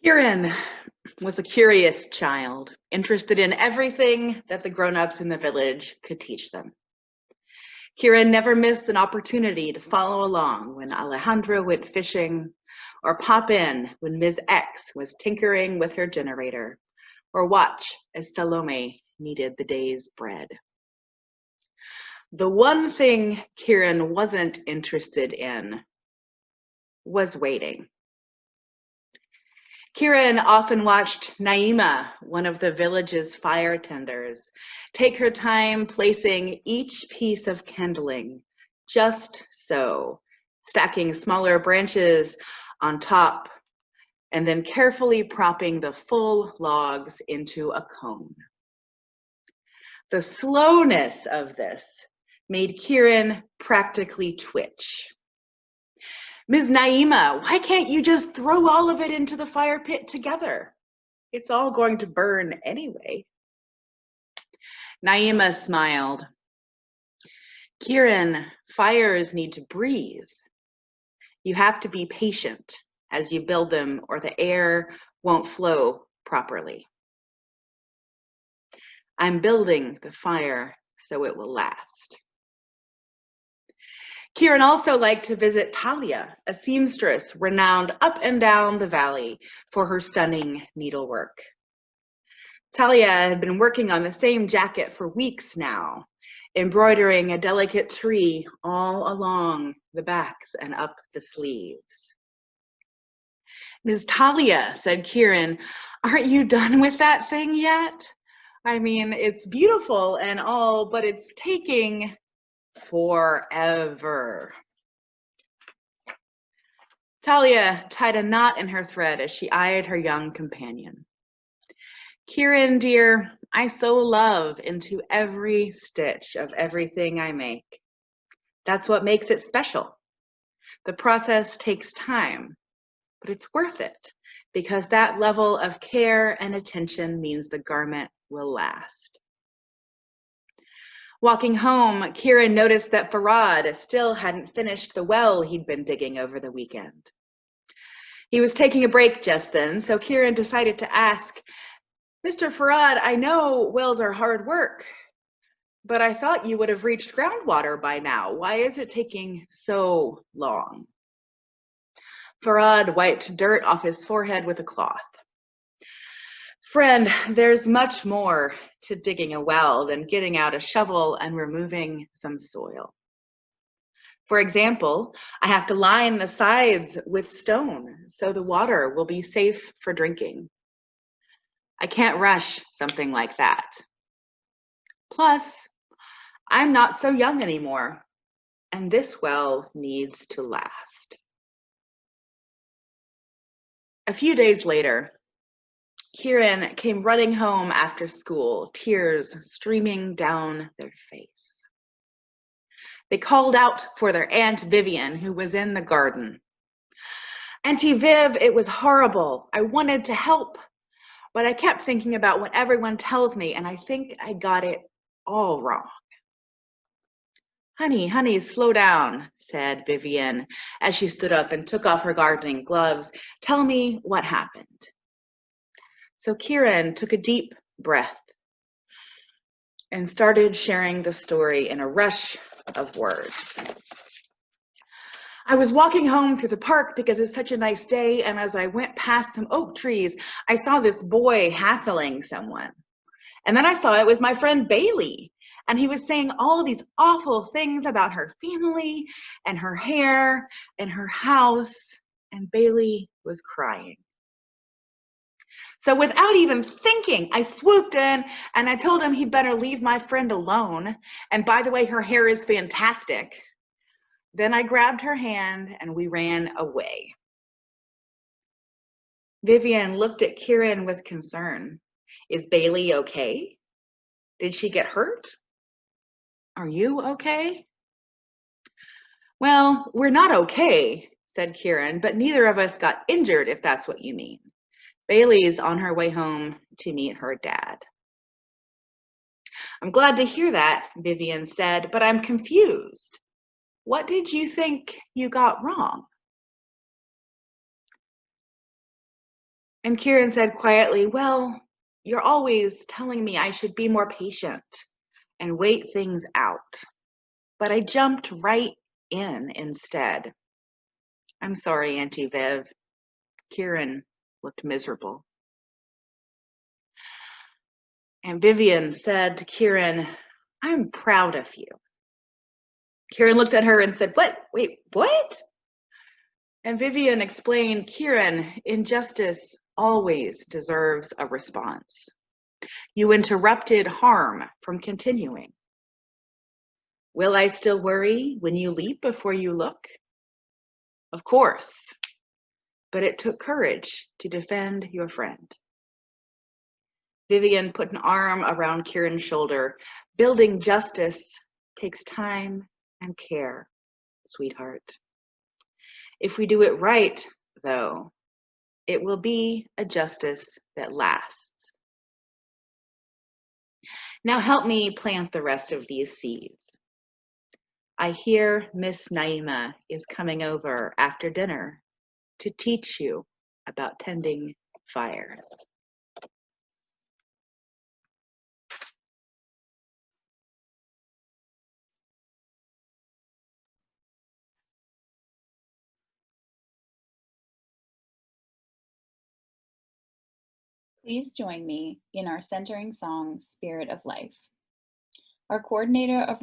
Kieran was a curious child, interested in everything that the grown-ups in the village could teach them. Kieran never missed an opportunity to follow along when Alejandra went fishing, or pop in when Ms. X was tinkering with her generator, or watch as Salome kneaded the day's bread. The one thing Kieran wasn't interested in was waiting. Kieran often watched Naima, one of the village's fire tenders, take her time placing each piece of kindling, just so, stacking smaller branches on top, and then carefully propping the full logs into a cone. The slowness of this made Kieran practically twitch. Ms. Naima, why can't you just throw all of it into the fire pit together? It's all going to burn anyway. Naima smiled. Kieran, fires need to breathe. You have to be patient as you build them, or the air won't flow properly. I'm building the fire so it will last. Kieran also liked to visit Talia, a seamstress renowned up and down the valley for her stunning needlework. Talia had been working on the same jacket for weeks now, embroidering a delicate tree all along the backs and up the sleeves. Ms. Talia, said Kieran, aren't you done with that thing yet? I mean, it's beautiful and all, but it's taking forever. Talia tied a knot in her thread as she eyed her young companion. Kieran, dear, I sew love into every stitch of everything I make. That's what makes it special. The process takes time, but it's worth it because that level of care and attention means the garment will last. Walking home, Kieran noticed that Farad still hadn't finished the well he'd been digging over the weekend. He was taking a break just then, so Kieran decided to ask, Mr. Farad, I know wells are hard work, but I thought you would have reached groundwater by now. Why is it taking so long? Farad wiped dirt off his forehead with a cloth. Friend, there's much more to digging a well than getting out a shovel and removing some soil. For example, I have to line the sides with stone so the water will be safe for drinking. I can't rush something like that. Plus, I'm not so young anymore, and this well needs to last. A few days later, Kieran came running home after school, tears streaming down their face. They called out for their Aunt Vivian, who was in the garden. Auntie Viv, it was horrible. I wanted to help, but I kept thinking about what everyone tells me, and I think I got it all wrong. Honey, slow down, said Vivian as she stood up and took off her gardening gloves. Tell me what happened. So Kieran took a deep breath and started sharing the story in a rush of words. I was walking home through the park because it's such a nice day, and as I went past some oak trees, I saw this boy hassling someone. And then I saw it was my friend Bailey, and he was saying all of these awful things about her family and her hair and her house, and Bailey was crying. So without even thinking, I swooped in and I told him he'd better leave my friend alone. And by the way, her hair is fantastic. Then I grabbed her hand and we ran away. Vivian looked at Kieran with concern. Is Bailey okay? Did she get hurt? Are you okay? Well, we're not okay, said Kieran, but neither of us got injured, if that's what you mean. Bailey's on her way home to meet her dad. I'm glad to hear that, Vivian said, but I'm confused. What did you think you got wrong? And Kieran said quietly, well, you're always telling me I should be more patient and wait things out. But I jumped right in instead. I'm sorry, Auntie Viv. Kieran looked miserable. And Vivian said to Kieran, I'm proud of you. Kieran looked at her and said, what? Wait, what? And Vivian explained, Kieran, injustice always deserves a response. You interrupted harm from continuing. Will I still worry when you leap before you look? Of course, but it took courage to defend your friend. Vivian put an arm around Kieran's shoulder. Building justice takes time and care, sweetheart. If we do it right, though, it will be a justice that lasts. Now help me plant the rest of these seeds. I hear Miss Naima is coming over after dinner to teach you about tending fires. Please join me in our centering song, Spirit of Life. Our coordinator of